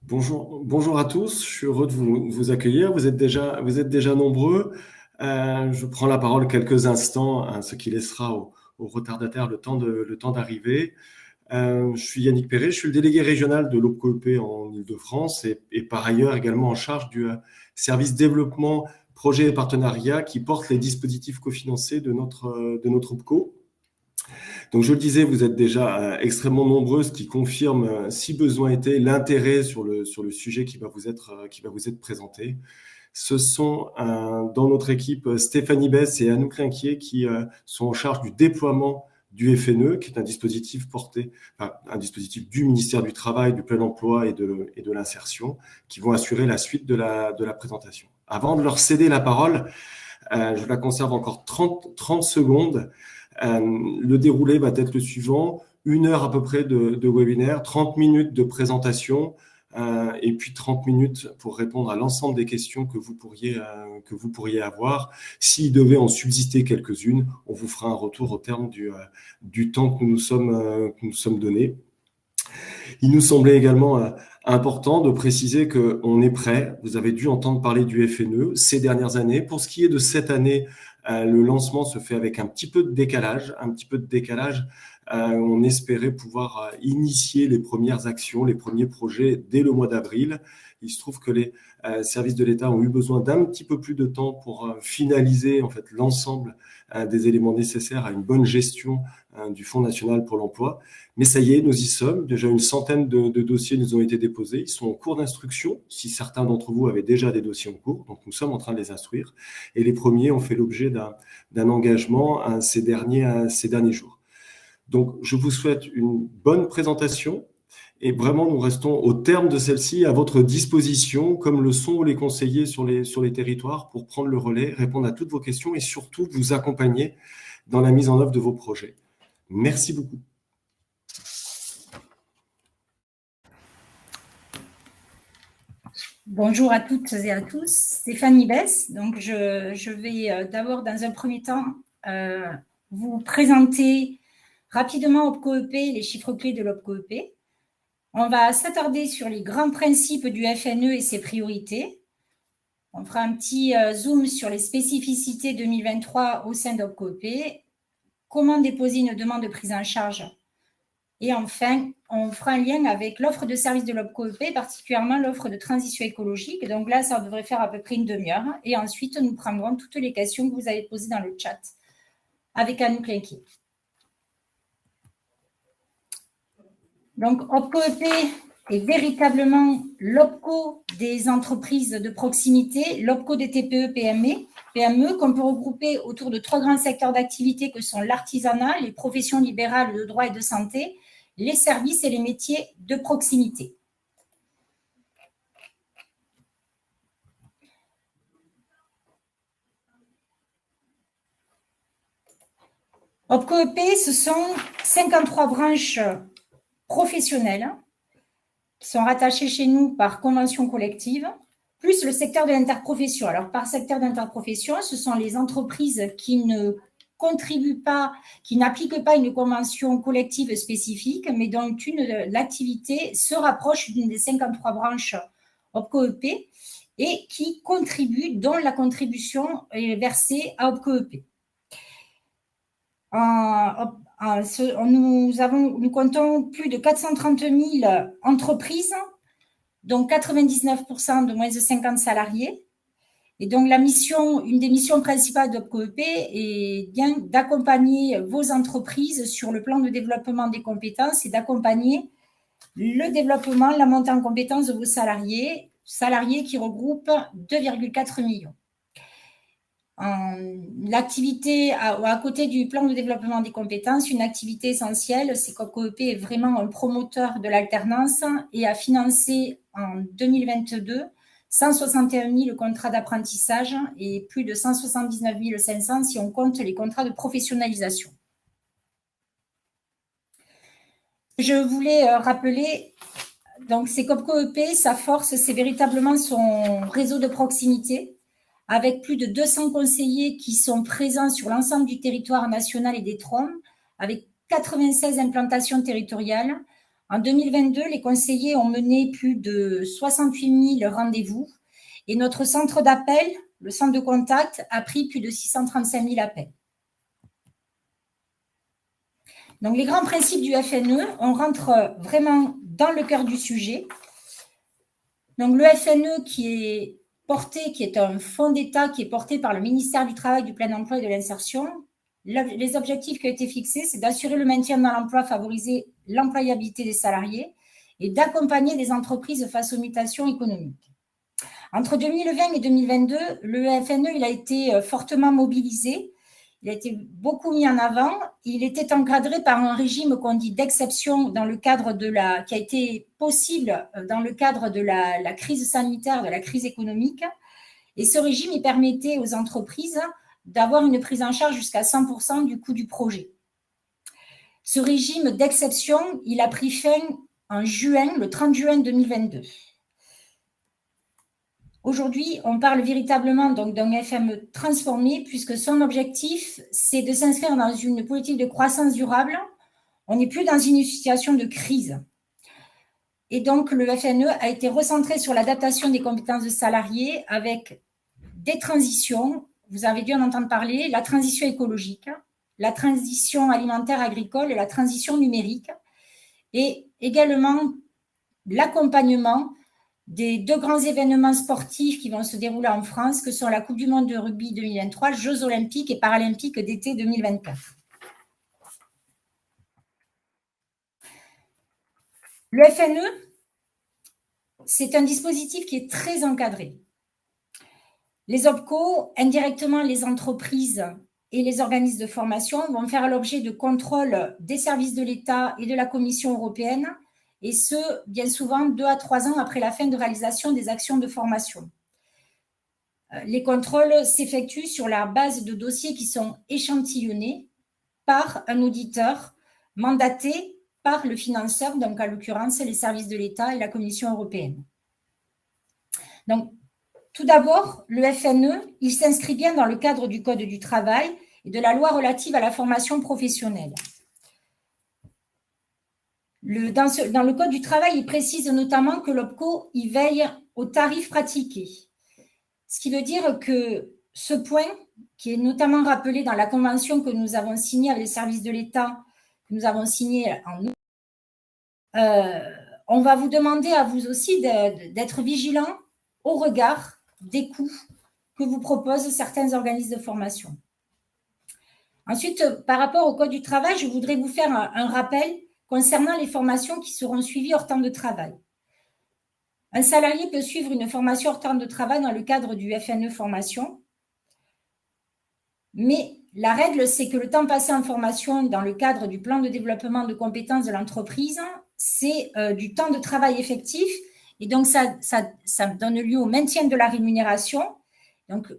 Bonjour à tous, je suis heureux de vous accueillir. Vous êtes déjà nombreux. Je prends la parole quelques instants, ce qui laissera aux retardataires le temps d'arriver. Je suis Yannick Perret, je suis le délégué régional de l'OPCO-EP en Île-de-France et par ailleurs également en charge du service développement, projet et partenariat qui porte les dispositifs cofinancés de notre OPCO. Donc, je le disais, vous êtes déjà extrêmement nombreux, ce qui confirme, si besoin était, l'intérêt sur le sujet qui va vous être présenté. Ce sont dans notre équipe Stéphanie Bess et Anouk Linquier qui sont en charge du déploiement du FNE, qui est un dispositif du ministère du Travail, du plein emploi et de l'insertion, qui vont assurer la suite de la présentation. Avant de leur céder la parole, je la conserve encore 30 secondes. Le déroulé va être le suivant, 1 heure à peu près de webinaire, 30 minutes de présentation et puis 30 minutes pour répondre à l'ensemble des questions que vous pourriez avoir. S'il devait en subsister quelques-unes, on vous fera un retour au terme du temps que nous sommes donnés. Il nous semblait également important de préciser qu'on est prêt. Vous avez dû entendre parler du FNE ces dernières années. Pour ce qui est de cette année, le lancement se fait avec un petit peu de décalage. On espérait pouvoir initier les premières actions, les premiers projets dès le mois d'avril. Il se trouve que les services de l'État ont eu besoin d'un petit peu plus de temps pour finaliser en fait l'ensemble des éléments nécessaires à une bonne gestion du Fonds national pour l'emploi. Mais ça y est, nous y sommes. Déjà une centaine de dossiers nous ont été déposés. Ils sont en cours d'instruction, si certains d'entre vous avaient déjà des dossiers en cours. Donc, nous sommes en train de les instruire. Et les premiers ont fait l'objet d'un engagement ces derniers jours. Donc, je vous souhaite une bonne présentation. Et vraiment, nous restons au terme de celle-ci à votre disposition, comme le sont les conseillers sur les territoires, pour prendre le relais, répondre à toutes vos questions et surtout vous accompagner dans la mise en œuvre de vos projets. Merci beaucoup. Bonjour à toutes et à tous, Stéphanie Bess. Donc, je vais d'abord, dans un premier temps, vous présenter rapidement OPCO-EP, les chiffres clés de l'OPCO-EP. On va s'attarder sur les grands principes du FNE et ses priorités. On fera un petit zoom sur les spécificités 2023 au sein d'OPCO-EP, comment déposer une demande de prise en charge. Et enfin, on fera un lien avec l'offre de services de l'OPCO-EP, particulièrement l'offre de transition écologique. Donc là, ça devrait faire à peu près une demi-heure. Et ensuite, nous prendrons toutes les questions que vous avez posées dans le chat avec Anouk Linquier. Donc, OPCO-EP est véritablement l'OPCO des entreprises de proximité, l'OPCO des TPE-PME, qu'on peut regrouper autour de 3 grands secteurs d'activité que sont l'artisanat, les professions libérales de droit et de santé, les services et les métiers de proximité. OPCO-EP, ce sont 53 branches professionnelles qui sont rattachées chez nous par convention collective, plus le secteur de l'interprofession. Alors, par secteur d'interprofession, ce sont les entreprises qui ne contribuent pas, qui n'appliquent pas une convention collective spécifique, mais dont l'activité se rapproche d'une des 53 branches OPCO-EP et qui contribuent, dont la contribution est versée à OPCO-EP. Nous comptons plus de 430 000 entreprises, dont 99% de moins de 50 salariés. Et donc, une des missions principales d'OPCO-EP est bien d'accompagner vos entreprises sur le plan de développement des compétences et d'accompagner le développement, la montée en compétences de vos salariés qui regroupent 2,4 millions. L'activité à côté du plan de développement des compétences, une activité essentielle, c'est qu'OPCO-EP est vraiment un promoteur de l'alternance et a financé en 2022 161 000 contrats d'apprentissage et plus de 179 500 si on compte les contrats de professionnalisation. Je voulais rappeler, donc c'est qu'OPCO-EP, sa force, c'est véritablement son réseau de proximité, avec plus de 200 conseillers qui sont présents sur l'ensemble du territoire national et des TROM, avec 96 implantations territoriales, En 2022, les conseillers ont mené plus de 68 000 rendez-vous et notre centre d'appel, le centre de contact, a pris plus de 635 000 appels. Donc, les grands principes du FNE, on rentre vraiment dans le cœur du sujet. Donc, le FNE qui est un fonds d'État qui est porté par le ministère du Travail, du Plein Emploi et de l'Insertion. Les objectifs qui ont été fixés, c'est d'assurer le maintien dans l'emploi, favoriser l'employabilité des salariés et d'accompagner les entreprises face aux mutations économiques. Entre 2020 et 2022, le FNE il a été fortement mobilisé. Il a été beaucoup mis en avant. Il était encadré par un régime qu'on dit d'exception dans le cadre qui a été possible dans le cadre de la crise sanitaire, de la crise économique. Et ce régime, il permettait aux entreprises d'avoir une prise en charge jusqu'à 100% du coût du projet. Ce régime d'exception, il a pris fin en juin, le 30 juin 2022. Aujourd'hui, on parle véritablement donc d'un FME transformé puisque son objectif, c'est de s'inscrire dans une politique de croissance durable. On n'est plus dans une situation de crise. Et donc, le FNE a été recentré sur l'adaptation des compétences de salariés avec des transitions. Vous avez dû en entendre parler, la transition écologique, la transition alimentaire agricole et la transition numérique. Et également l'accompagnement des deux grands événements sportifs qui vont se dérouler en France, que sont la Coupe du monde de rugby 2023, Jeux olympiques et paralympiques d'été 2024. Le FNE, c'est un dispositif qui est très encadré. Les OPCO, indirectement les entreprises et les organismes de formation vont faire l'objet de contrôles des services de l'État et de la Commission européenne, et ce, bien souvent, 2 à 3 ans après la fin de réalisation des actions de formation. Les contrôles s'effectuent sur la base de dossiers qui sont échantillonnés par un auditeur mandaté par le financeur, donc en l'occurrence les services de l'État et la Commission européenne. Donc, tout d'abord, le FNE, il s'inscrit bien dans le cadre du Code du travail et de la loi relative à la formation professionnelle. Dans le Code du travail, il précise notamment que l'OPCO y veille aux tarifs pratiqués. Ce qui veut dire que ce point, qui est notamment rappelé dans la convention que nous avons signée avec les services de l'État, que nous avons signée en août, on va vous demander à vous aussi d'être vigilants au regard des coûts que vous proposent certains organismes de formation. Ensuite, par rapport au Code du travail, je voudrais vous faire un rappel concernant les formations qui seront suivies hors temps de travail. Un salarié peut suivre une formation hors temps de travail dans le cadre du FNE formation, mais la règle, c'est que le temps passé en formation dans le cadre du plan de développement de compétences de l'entreprise, c'est du temps de travail effectif, et donc ça donne lieu au maintien de la rémunération. Donc,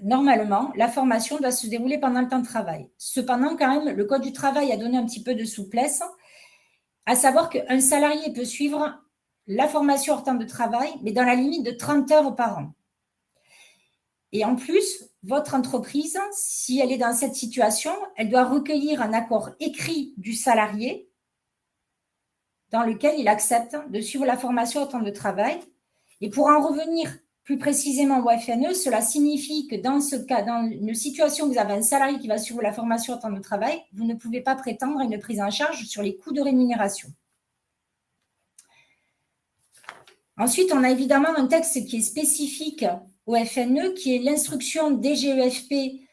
normalement, la formation doit se dérouler pendant le temps de travail. Cependant, quand même, le Code du travail a donné un petit peu de souplesse, à savoir qu'un salarié peut suivre la formation hors temps de travail, mais dans la limite de 30 heures par an. Et en plus, votre entreprise, si elle est dans cette situation, elle doit recueillir un accord écrit du salarié dans lequel il accepte de suivre la formation hors temps de travail. Et pour en revenir plus précisément au FNE, cela signifie que dans ce cas, dans une situation où vous avez un salarié qui va suivre la formation hors temps de travail, vous ne pouvez pas prétendre à une prise en charge sur les coûts de rémunération. Ensuite, on a évidemment un texte qui est spécifique au FNE, qui est l'instruction DGEFP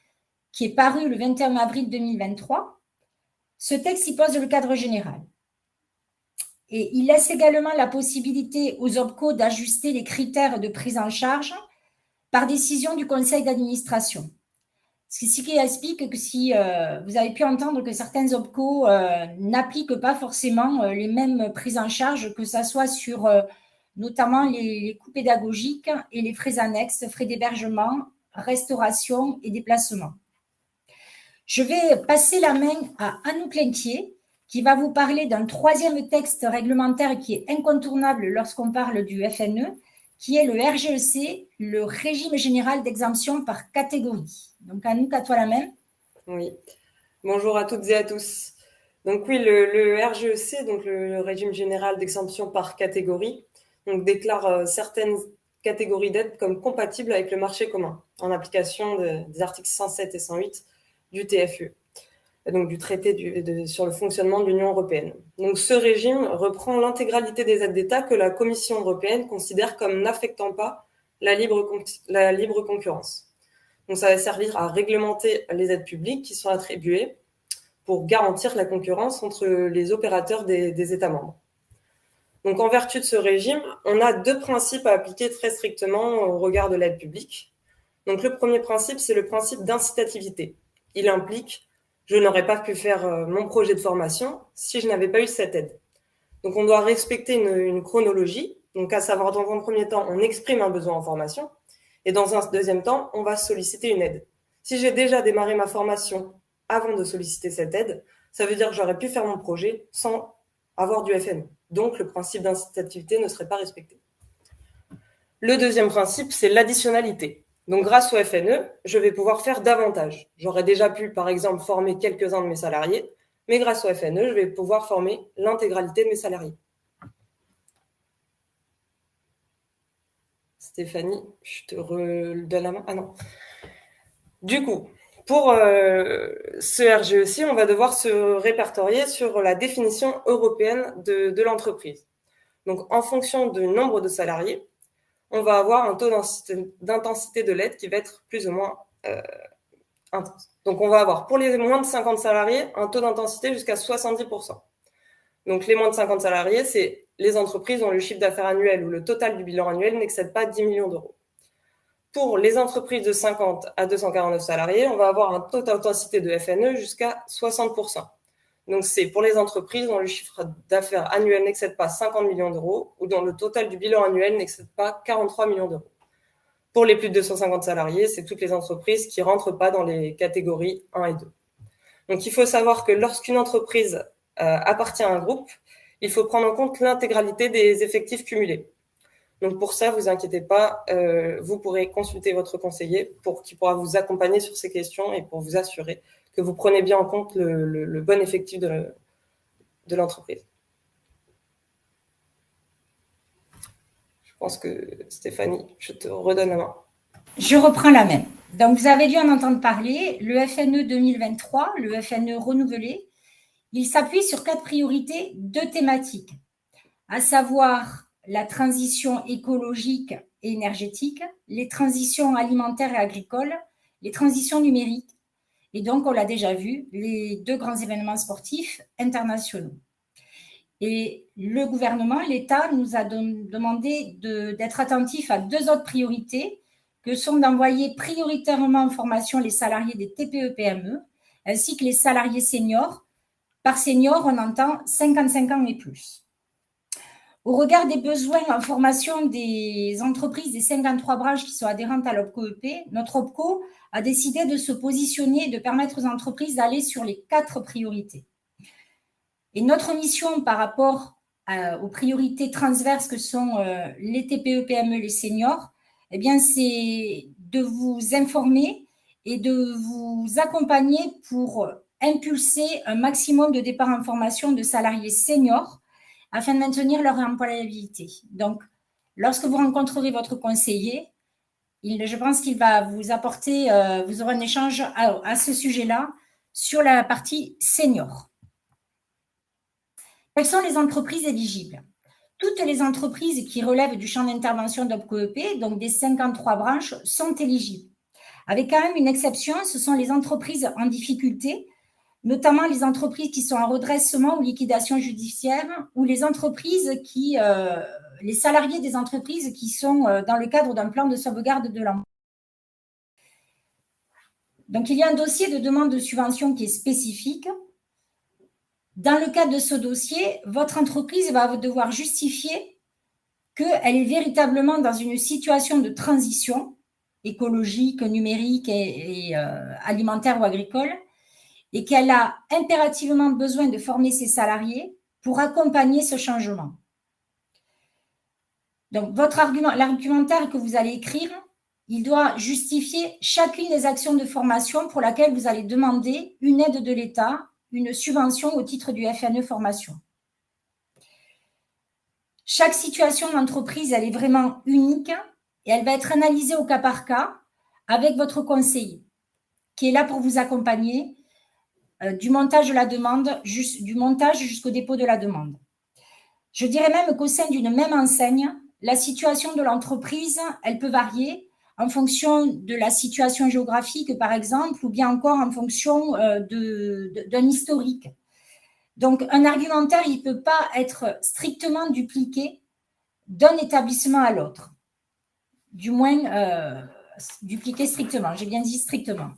qui est parue le 21 avril 2023. Ce texte y pose le cadre général. Et il laisse également la possibilité aux OPCO d'ajuster les critères de prise en charge par décision du conseil d'administration. Ce qui explique que si vous avez pu entendre que certains OPCO n'appliquent pas forcément les mêmes prises en charge, que ce soit sur notamment les coûts pédagogiques et les frais annexes, frais d'hébergement, restauration et déplacement. Je vais passer la main à Anouk Lenquier, qui va vous parler d'un troisième texte réglementaire qui est incontournable lorsqu'on parle du FNE, qui est le RGEC, le régime général d'exemption par catégorie. Donc, Anouk, à toi la main. Oui. Bonjour à toutes et à tous. Donc oui, le RGEC, donc le régime général d'exemption par catégorie, donc déclare certaines catégories d'aides comme compatibles avec le marché commun, en application des articles 107 et 108 du TFUE, donc du traité sur le fonctionnement de l'Union européenne. Donc ce régime reprend l'intégralité des aides d'État que la Commission européenne considère comme n'affectant pas la libre concurrence. Donc ça va servir à réglementer les aides publiques qui sont attribuées pour garantir la concurrence entre les opérateurs des États membres. Donc, en vertu de ce régime, on a deux principes à appliquer très strictement au regard de l'aide publique. Donc, le premier principe, c'est le principe d'incitativité. Il implique « je n'aurais pas pu faire mon projet de formation si je n'avais pas eu cette aide ». Donc, on doit respecter une chronologie. Donc, à savoir, dans un premier temps, on exprime un besoin en formation. Et dans un deuxième temps, on va solliciter une aide. Si j'ai déjà démarré ma formation avant de solliciter cette aide, ça veut dire que j'aurais pu faire mon projet sans avoir du FNE. Donc, le principe d'incitativité ne serait pas respecté. Le deuxième principe, c'est l'additionnalité. Donc, grâce au FNE, je vais pouvoir faire davantage. J'aurais déjà pu, par exemple, former quelques-uns de mes salariés, mais grâce au FNE, je vais pouvoir former l'intégralité de mes salariés. Stéphanie, je te redonne la main. Ah non. Du coup, pour ce RGEC, on va devoir se répertorier sur la définition européenne de l'entreprise. Donc, en fonction du nombre de salariés, on va avoir un taux d'intensité de l'aide qui va être plus ou moins intense. Donc, on va avoir pour les moins de 50 salariés un taux d'intensité jusqu'à 70%. Donc, les moins de 50 salariés, c'est les entreprises dont le chiffre d'affaires annuel ou le total du bilan annuel n'excède pas 10 millions d'euros. Pour les entreprises de 50 à 249 salariés, on va avoir un taux d'intensité de FNE jusqu'à 60%. Donc, c'est pour les entreprises dont le chiffre d'affaires annuel n'excède pas 50 millions d'euros ou dont le total du bilan annuel n'excède pas 43 millions d'euros. Pour les plus de 250 salariés, c'est toutes les entreprises qui ne rentrent pas dans les catégories 1 et 2. Donc, il faut savoir que lorsqu'une entreprise appartient à un groupe, il faut prendre en compte l'intégralité des effectifs cumulés. Donc, pour ça, vous inquiétez pas, vous pourrez consulter votre conseiller qui pourra vous accompagner sur ces questions et pour vous assurer que vous prenez bien en compte le bon effectif de l'entreprise. Je pense que Stéphanie, je te redonne la main. Je reprends la main. Donc, vous avez dû en entendre parler, le FNE 2023, le FNE renouvelé, il s'appuie sur 4 priorités, 2 thématiques, à savoir la transition écologique et énergétique, les transitions alimentaires et agricoles, les transitions numériques, et donc, on l'a déjà vu, les 2 grands événements sportifs internationaux. Et le gouvernement, l'État, nous a demandé d'être attentif à 2 autres priorités, que sont d'envoyer prioritairement en formation les salariés des TPE-PME, ainsi que les salariés seniors. Par senior, on entend 55 ans et plus. Au regard des besoins en formation des entreprises des 53 branches qui sont adhérentes à l'OPCO-EP, notre OPCO a décidé de se positionner et de permettre aux entreprises d'aller sur les 4 priorités. Et notre mission par rapport aux priorités transverses que sont les TPE-PME, les seniors, eh bien, c'est de vous informer et de vous accompagner pour impulser un maximum de départ en formation de salariés seniors afin de maintenir leur employabilité. Donc, lorsque vous rencontrerez votre conseiller, je pense qu'il va vous apporter, vous aurez un échange à ce sujet-là sur la partie senior. Quelles sont les entreprises éligibles? Toutes les entreprises qui relèvent du champ d'intervention d'OPCO-EP, donc des 53 branches, sont éligibles. Avec quand même une exception, ce sont les entreprises en difficulté, notamment les entreprises qui sont en redressement ou liquidation judiciaire, ou les entreprises les salariés des entreprises qui sont dans le cadre d'un plan de sauvegarde de l'emploi. Donc, il y a un dossier de demande de subvention qui est spécifique. Dans le cadre de ce dossier, votre entreprise va devoir justifier qu'elle est véritablement dans une situation de transition écologique, numérique et alimentaire ou agricole, et qu'elle a impérativement besoin de former ses salariés pour accompagner ce changement. Donc, l'argumentaire que vous allez écrire, il doit justifier chacune des actions de formation pour laquelle vous allez demander une aide de l'État, une subvention au titre du FNE Formation. Chaque situation d'entreprise, elle est vraiment unique et elle va être analysée au cas par cas avec votre conseiller qui est là pour vous accompagner du montage de la demande, du montage jusqu'au dépôt de la demande. Je dirais même qu'au sein d'une même enseigne, la situation de l'entreprise, elle peut varier en fonction de la situation géographique, par exemple, ou bien encore en fonction d'un historique. Donc, un argumentaire, il ne peut pas être strictement dupliqué d'un établissement à l'autre. Du moins, dupliqué strictement. J'ai bien dit strictement.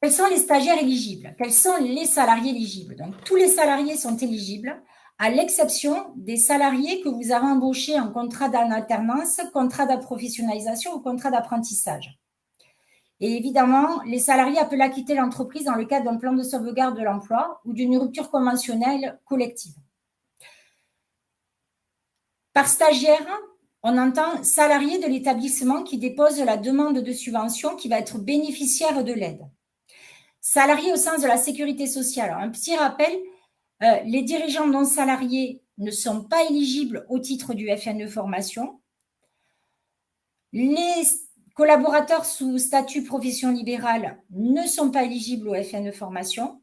Quels sont les stagiaires éligibles? Quels sont les salariés éligibles? Donc, tous les salariés sont éligibles, à l'exception des salariés que vous avez embauchés en contrat d'alternance, contrat de professionnalisation ou contrat d'apprentissage. Et évidemment, les salariés appelés à quitter l'entreprise dans le cadre d'un plan de sauvegarde de l'emploi ou d'une rupture conventionnelle collective. Par stagiaire, on entend salarié de l'établissement qui dépose la demande de subvention qui va être bénéficiaire de l'aide. Salariés au sens de la sécurité sociale. Un petit rappel, les dirigeants non salariés ne sont pas éligibles au titre du FNE Formation. Les collaborateurs sous statut profession libérale ne sont pas éligibles au FNE Formation.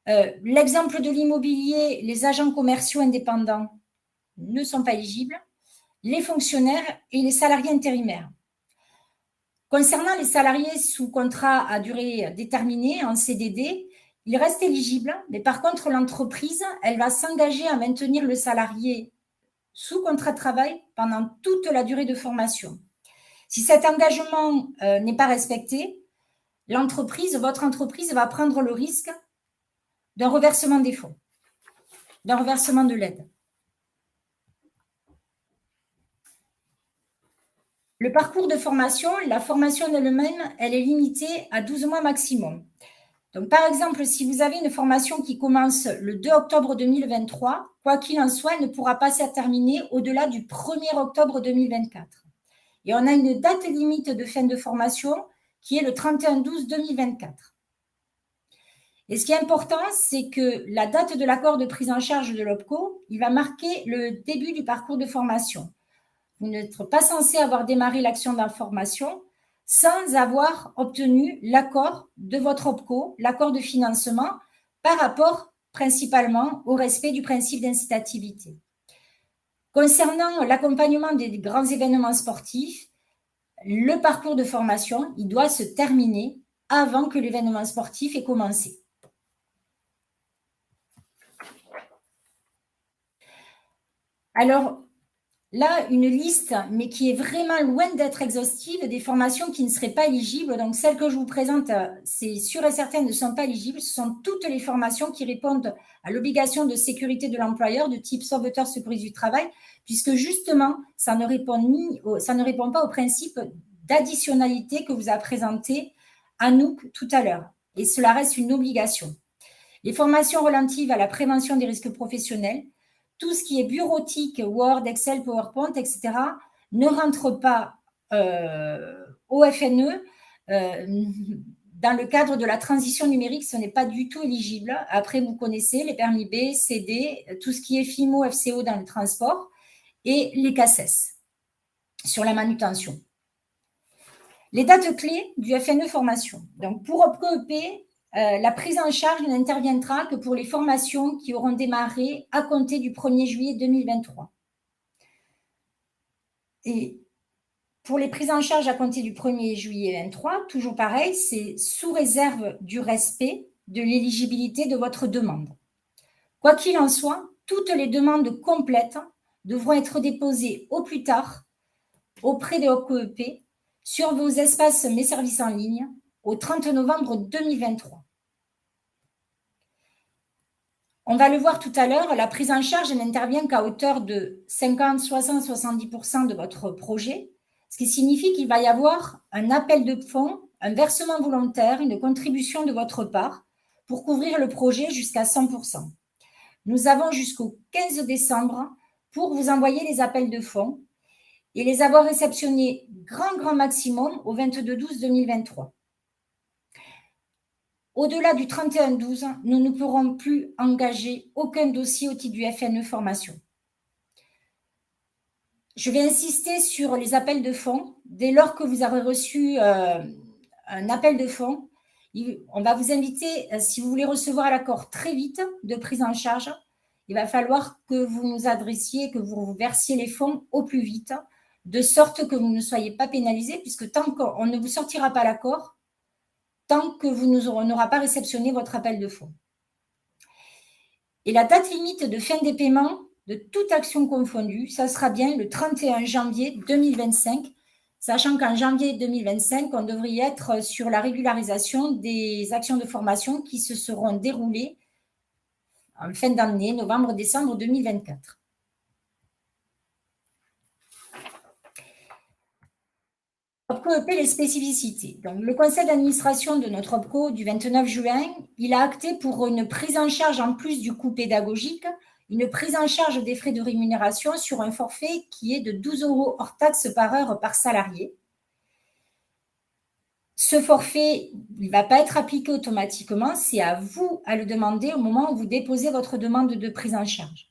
L'exemple de l'immobilier, les agents commerciaux indépendants ne sont pas éligibles. Les fonctionnaires et les salariés intérimaires. Concernant les salariés sous contrat à durée déterminée, en CDD, ils restent éligibles, mais par contre, l'entreprise, elle va s'engager à maintenir le salarié sous contrat de travail pendant toute la durée de formation. Si cet engagement n'est pas respecté, votre entreprise va prendre le risque d'un reversement des fonds, d'un reversement de l'aide. Le parcours de formation, la formation en elle-même, elle est limitée à 12 mois maximum. Donc, par exemple, si vous avez une formation qui commence le 2 octobre 2023, quoi qu'il en soit, elle ne pourra pas se terminer au-delà du 1er octobre 2024. Et on a une date limite de fin de formation qui est le 31/12/2024. Et ce qui est important, c'est que la date de l'accord de prise en charge de l'OPCO, il va marquer le début du parcours de formation. Vous n'êtes pas censé avoir démarré l'action d'information sans avoir obtenu l'accord de votre OPCO, l'accord de financement, par rapport principalement au respect du principe d'incitativité. Concernant l'accompagnement des grands événements sportifs, le parcours de formation, il doit se terminer avant que l'événement sportif ait commencé. Alors, là, une liste, mais qui est vraiment loin d'être exhaustive, des formations qui ne seraient pas éligibles. Donc, celles que je vous présente, c'est sûr et certain, ne sont pas éligibles. Ce sont toutes les formations qui répondent à l'obligation de sécurité de l'employeur de type sauveteur secouriste du travail, puisque justement, ça ne répond pas au principe d'additionnalité que vous a présenté Anouk tout à l'heure. Et cela reste une obligation. Les formations relatives à la prévention des risques professionnels, tout ce qui est bureautique, Word, Excel, PowerPoint, etc., ne rentre pas au FNE. Dans le cadre de la transition numérique, ce n'est pas du tout éligible. Après, vous connaissez les permis B, CD, tout ce qui est FIMO, FCO dans le transport et les CACES sur la manutention. Les dates clés du FNE formation. Donc, pour OPCO-EP, la prise en charge n'interviendra que pour les formations qui auront démarré à compter du 1er juillet 2023. Et pour les prises en charge à compter du 1er juillet 2023, toujours pareil, c'est sous réserve du respect de l'éligibilité de votre demande. Quoi qu'il en soit, toutes les demandes complètes devront être déposées au plus tard auprès des OPCO-EP sur vos espaces Mes services en ligne au 30 novembre 2023. On va le voir tout à l'heure, la prise en charge n'intervient qu'à hauteur de 50, 60, 70% de votre projet, ce qui signifie qu'il va y avoir un appel de fonds, un versement volontaire, une contribution de votre part pour couvrir le projet jusqu'à 100%. Nous avons jusqu'au 15 décembre pour vous envoyer les appels de fonds et les avoir réceptionnés grand maximum au 22/12/2023. Au-delà du 31-12, nous ne pourrons plus engager aucun dossier au titre du FNE formation. Je vais insister sur les appels de fonds. Dès lors que vous aurez reçu un appel de fonds, on va vous inviter, si vous voulez recevoir l'accord très vite de prise en charge, il va falloir que vous nous adressiez, que vous versiez les fonds au plus vite, de sorte que vous ne soyez pas pénalisés, puisque tant qu'on ne vous sortira pas l'accord, tant que on n'aura pas réceptionné votre appel de fonds. Et la date limite de fin des paiements de toute action confondue, ça sera bien le 31 janvier 2025, sachant qu'en janvier 2025, on devrait être sur la régularisation des actions de formation qui se seront déroulées en fin d'année, novembre-décembre 2024. OPCO-EP, les spécificités. Donc, le conseil d'administration de notre OPCO du 29 juin, il a acté pour une prise en charge en plus du coût pédagogique, une prise en charge des frais de rémunération sur un forfait qui est de 12 € hors taxe par heure par salarié. Ce forfait, il ne va pas être appliqué automatiquement, c'est à vous à le demander au moment où vous déposez votre demande de prise en charge.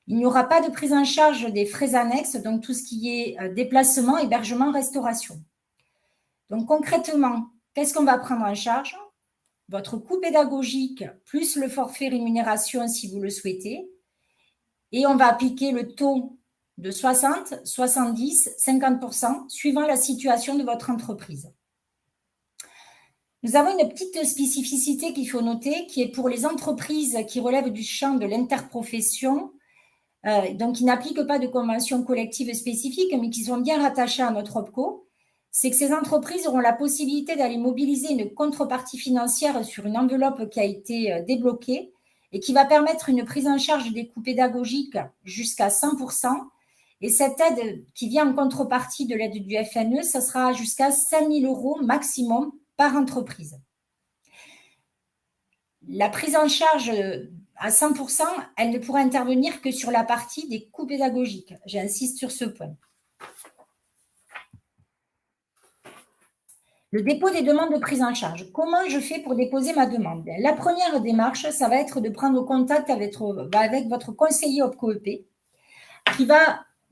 Il n'y aura pas de prise en charge des frais annexes, donc tout ce qui est déplacement, hébergement, restauration. Donc concrètement, qu'est-ce qu'on va prendre en charge? Votre coût pédagogique plus le forfait rémunération si vous le souhaitez. Et on va appliquer le taux de 60, 70, 50% suivant la situation de votre entreprise. Nous avons une petite spécificité qu'il faut noter qui est pour les entreprises qui relèvent du champ de l'interprofession, donc qui n'appliquent pas de convention collective spécifique, mais qui sont bien rattachées à notre OPCO. C'est que ces entreprises auront la possibilité d'aller mobiliser une contrepartie financière sur une enveloppe qui a été débloquée et qui va permettre une prise en charge des coûts pédagogiques jusqu'à 100%. Et cette aide qui vient en contrepartie de l'aide du FNE, ça sera jusqu'à 5 000 € maximum par entreprise. La prise en charge à 100%, elle ne pourra intervenir que sur la partie des coûts pédagogiques. J'insiste sur ce point. Le dépôt des demandes de prise en charge. Comment je fais pour déposer ma demande? La première démarche, ça va être de prendre contact avec votre conseiller OPCO-EP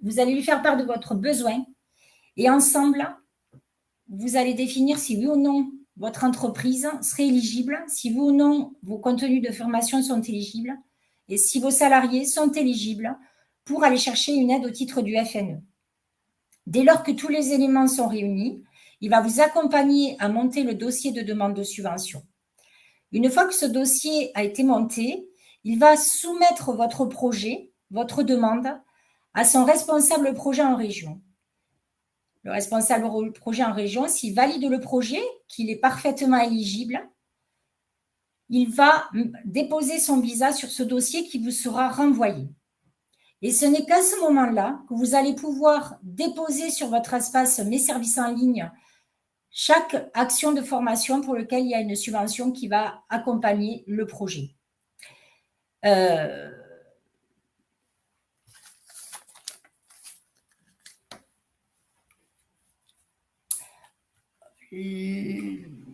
vous allez lui faire part de votre besoin et ensemble, vous allez définir si oui ou non votre entreprise serait éligible, si oui ou non vos contenus de formation sont éligibles et si vos salariés sont éligibles pour aller chercher une aide au titre du FNE. Dès lors que tous les éléments sont réunis, il va vous accompagner à monter le dossier de demande de subvention. Une fois que ce dossier a été monté, il va soumettre votre projet, votre demande, à son responsable projet en région. Le responsable projet en région, s'il valide le projet, qu'il est parfaitement éligible, il va déposer son visa sur ce dossier qui vous sera renvoyé. Et ce n'est qu'à ce moment-là que vous allez pouvoir déposer sur votre espace Mes services en ligne chaque action de formation pour laquelle il y a une subvention qui va accompagner le projet.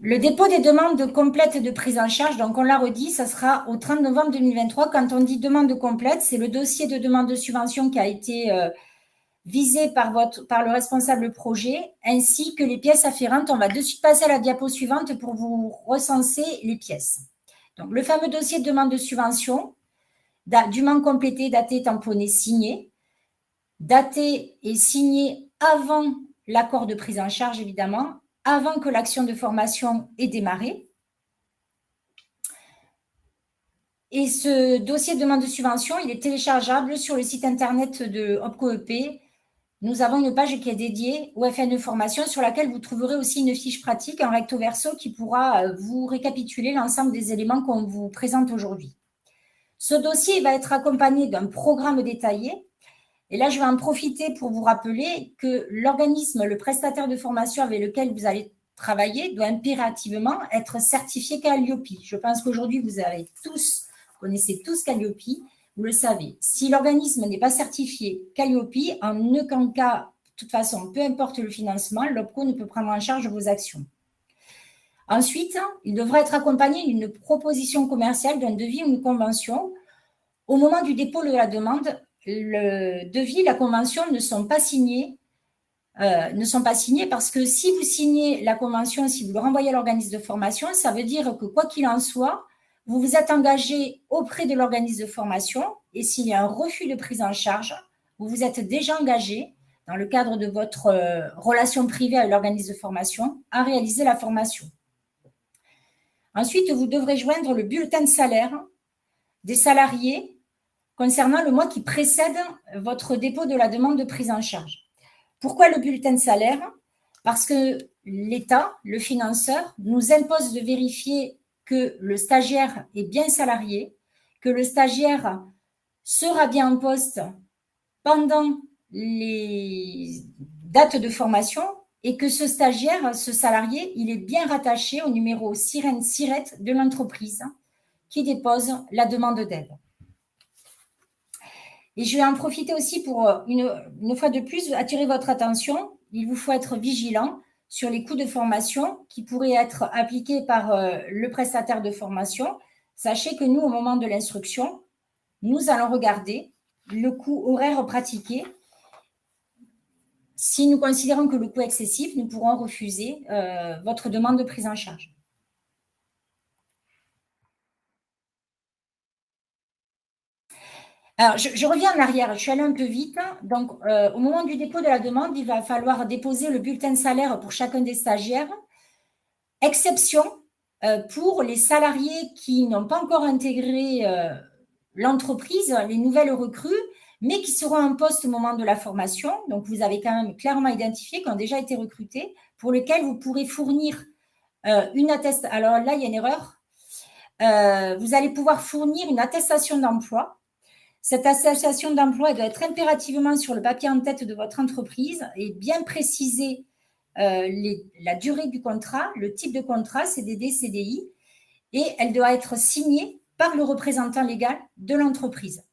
Le dépôt des demandes complètes de prise en charge, donc on l'a redit, ça sera au 30 novembre 2023. Quand on dit demande complète, c'est le dossier de demande de subvention qui a été visé par le responsable projet, ainsi que les pièces afférentes. On va de suite passer à la diapo suivante pour vous recenser les pièces. Donc, le fameux dossier de demande de subvention, dûment complété, daté, tamponné, signé. Daté et signé avant l'accord de prise en charge, évidemment, avant que l'action de formation ait démarré. Et ce dossier de demande de subvention, il est téléchargeable sur le site internet de OPCO-EP. Nous avons une page qui est dédiée au FNE Formation sur laquelle vous trouverez aussi une fiche pratique, un recto verso qui pourra vous récapituler l'ensemble des éléments qu'on vous présente aujourd'hui. Ce dossier va être accompagné d'un programme détaillé. Et là, je vais en profiter pour vous rappeler que l'organisme, le prestataire de formation avec lequel vous allez travailler doit impérativement être certifié Calliope. Je pense qu'aujourd'hui, vous connaissez tous Calliope. Vous le savez, si l'organisme n'est pas certifié Calliope, en aucun cas, de toute façon, peu importe le financement, l'OPCO ne peut prendre en charge vos actions. Ensuite, il devra être accompagné d'une proposition commerciale, d'un devis ou une convention. Au moment du dépôt de la demande, le devis, la convention ne sont pas signés parce que si vous signez la convention, si vous le renvoyez à l'organisme de formation, ça veut dire que quoi qu'il en soit, vous vous êtes engagé auprès de l'organisme de formation et s'il y a un refus de prise en charge, vous vous êtes déjà engagé dans le cadre de votre relation privée avec l'organisme de formation à réaliser la formation. Ensuite, vous devrez joindre le bulletin de salaire des salariés concernant le mois qui précède votre dépôt de la demande de prise en charge. Pourquoi le bulletin de salaire? Parce que l'État, le financeur, nous impose de vérifier que le stagiaire est bien salarié, que le stagiaire sera bien en poste pendant les dates de formation et que ce stagiaire, ce salarié, il est bien rattaché au numéro SIRET de l'entreprise qui dépose la demande d'aide. Et je vais en profiter aussi pour, une fois de plus, attirer votre attention. Il vous faut être vigilant sur les coûts de formation qui pourraient être appliqués par le prestataire de formation. Sachez que nous, au moment de l'instruction, nous allons regarder le coût horaire pratiqué. Si nous considérons que le coût est excessif, nous pourrons refuser votre demande de prise en charge. Alors, je reviens en arrière, je suis allée un peu vite. Donc, au moment du dépôt de la demande, il va falloir déposer le bulletin de salaire pour chacun des stagiaires. Exception pour les salariés qui n'ont pas encore intégré l'entreprise, les nouvelles recrues, mais qui seront en poste au moment de la formation. Donc, vous avez quand même clairement identifié, qui ont déjà été recrutés, pour lesquels vous pourrez fournir une attestation. Alors là, il y a une erreur. Vous allez pouvoir fournir une attestation d'emploi. Cette attestation d'emploi doit être impérativement sur le papier en tête de votre entreprise et bien préciser la durée du contrat, le type de contrat, CDD, CDI, et elle doit être signée par le représentant légal de l'entreprise.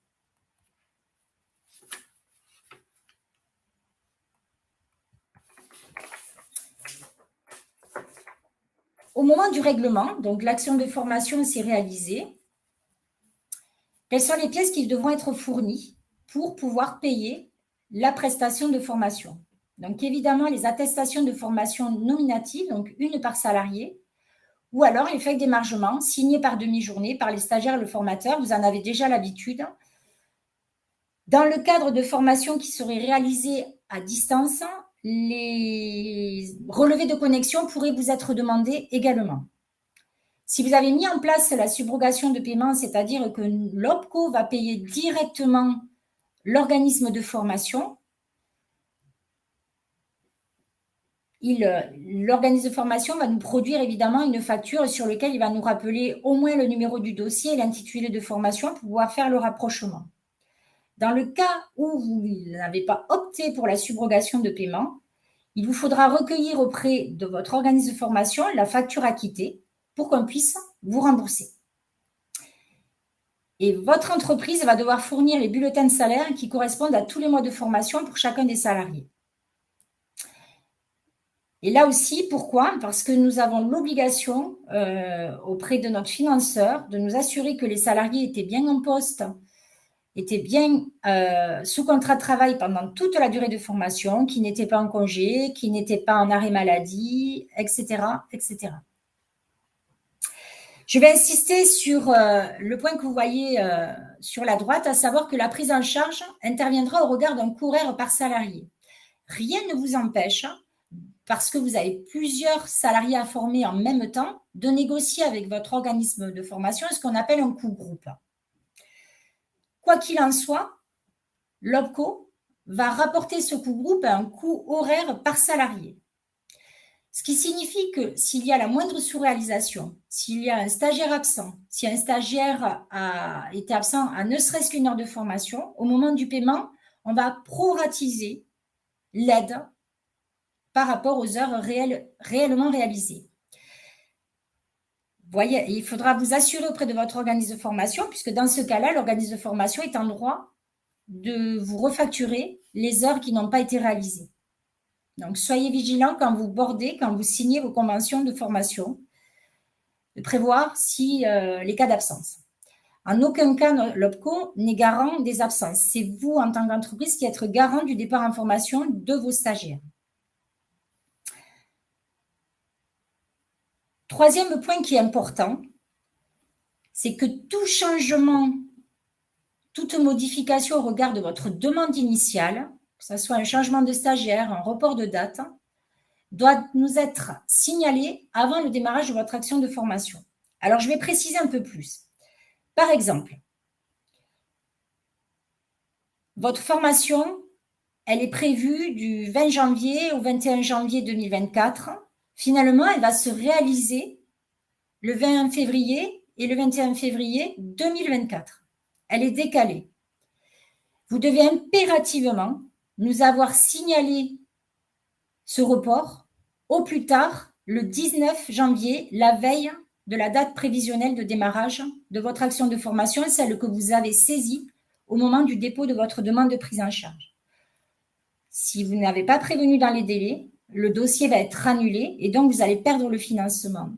Au moment du règlement, donc l'action de formation s'est réalisée. Quelles sont les pièces qui devront être fournies pour pouvoir payer la prestation de formation? Donc, évidemment, les attestations de formation nominatives, donc une par salarié, ou alors les feuilles d'émargement signées par demi-journée par les stagiaires et le formateur. Vous en avez déjà l'habitude. Dans le cadre de formation qui serait réalisée à distance, les relevés de connexion pourraient vous être demandés également. Si vous avez mis en place la subrogation de paiement, c'est-à-dire que l'OPCO va payer directement l'organisme de formation, l'organisme de formation va nous produire évidemment une facture sur laquelle il va nous rappeler au moins le numéro du dossier et l'intitulé de formation pour pouvoir faire le rapprochement. Dans le cas où vous n'avez pas opté pour la subrogation de paiement, il vous faudra recueillir auprès de votre organisme de formation la facture acquittée pour qu'on puisse vous rembourser. Et votre entreprise va devoir fournir les bulletins de salaire qui correspondent à tous les mois de formation pour chacun des salariés. Et là aussi, pourquoi? Parce que nous avons l'obligation auprès de notre financeur de nous assurer que les salariés étaient bien en poste, étaient bien sous contrat de travail pendant toute la durée de formation, qui n'étaient pas en congé, qui n'étaient pas en arrêt maladie, etc., etc. Je vais insister sur le point que vous voyez sur la droite, à savoir que la prise en charge interviendra au regard d'un coût horaire par salarié. Rien ne vous empêche, parce que vous avez plusieurs salariés à former en même temps, de négocier avec votre organisme de formation ce qu'on appelle un coût groupe. Quoi qu'il en soit, l'OPCO va rapporter ce coût groupe à un coût horaire par salarié. Ce qui signifie que s'il y a la moindre sous-réalisation, s'il y a un stagiaire absent, si un stagiaire a été absent à ne serait-ce qu'une heure de formation, au moment du paiement, on va proratiser l'aide par rapport aux heures réellement réalisées. Vous voyez, il faudra vous assurer auprès de votre organisme de formation, puisque dans ce cas-là, l'organisme de formation est en droit de vous refacturer les heures qui n'ont pas été réalisées. Donc, soyez vigilants quand vous bordez, quand vous signez vos conventions de formation. de prévoir si les cas d'absence. En aucun cas, l'OPCO n'est garant des absences. C'est vous, en tant qu'entreprise, qui êtes garant du départ en formation de vos stagiaires. Troisième point qui est important, c'est que tout changement, toute modification au regard de votre demande initiale, que ce soit un changement de stagiaire, un report de date, doit nous être signalé avant le démarrage de votre action de formation. Alors, je vais préciser un peu plus. Par exemple, votre formation, elle est prévue du 20 janvier au 21 janvier 2024. Finalement, elle va se réaliser le 20 février et le 21 février 2024. Elle est décalée. Vous devez impérativement nous avoir signalé ce report au plus tard le 19 janvier, la veille de la date prévisionnelle de démarrage de votre action de formation, celle que vous avez saisie au moment du dépôt de votre demande de prise en charge. Si vous n'avez pas prévenu dans les délais, le dossier va être annulé et donc vous allez perdre le financement.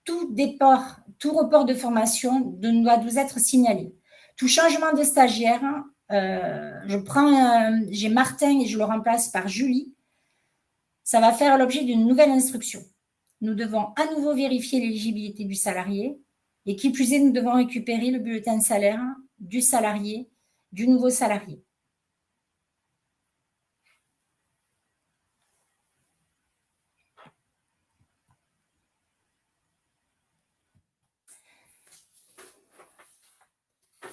Tout départ, tout report de formation doit vous être signalé. Tout changement de stagiaire, j'ai Martin et je le remplace par Julie, ça va faire l'objet d'une nouvelle instruction. Nous devons à nouveau vérifier l'éligibilité du salarié et qui plus est, nous devons récupérer le bulletin de salaire du salarié, du nouveau salarié.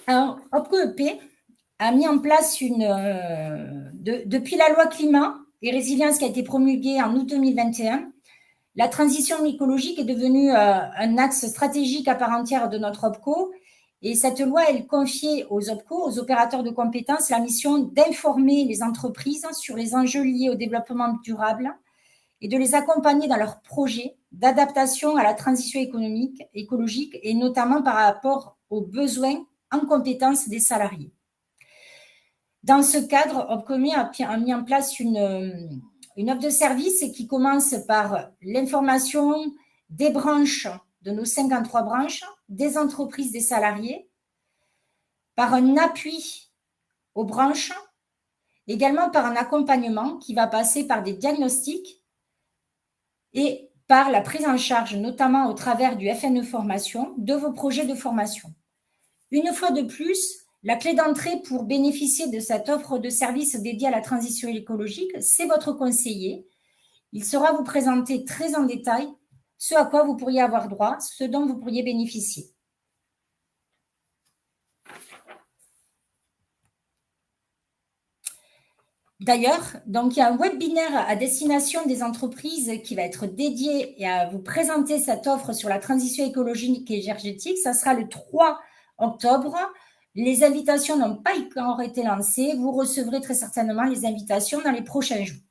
Alors, OPCO-EP a mis en place depuis la loi climat et résilience qui a été promulguée en août 2021, la transition écologique est devenue un axe stratégique à part entière de notre OPCO. Et cette loi, elle confiait aux OPCO, aux opérateurs de compétences, la mission d'informer les entreprises sur les enjeux liés au développement durable et de les accompagner dans leurs projets d'adaptation à la transition écologique et notamment par rapport aux besoins en compétences des salariés. Dans ce cadre, OPCO a mis en place une offre de service qui commence par l'information des branches, de nos 53 branches, des entreprises, des salariés, par un appui aux branches, également par un accompagnement qui va passer par des diagnostics et par la prise en charge, notamment au travers du FNE Formation, de vos projets de formation. Une fois de plus, la clé d'entrée pour bénéficier de cette offre de service dédiée à la transition écologique, c'est votre conseiller. Il saura vous présenter très en détail ce à quoi vous pourriez avoir droit, ce dont vous pourriez bénéficier. D'ailleurs, donc il y a un webinaire à destination des entreprises qui va être dédié et à vous présenter cette offre sur la transition écologique et énergétique. Ça sera le 3 octobre. Les invitations n'ont pas encore été lancées. Vous recevrez très certainement les invitations dans les prochains jours.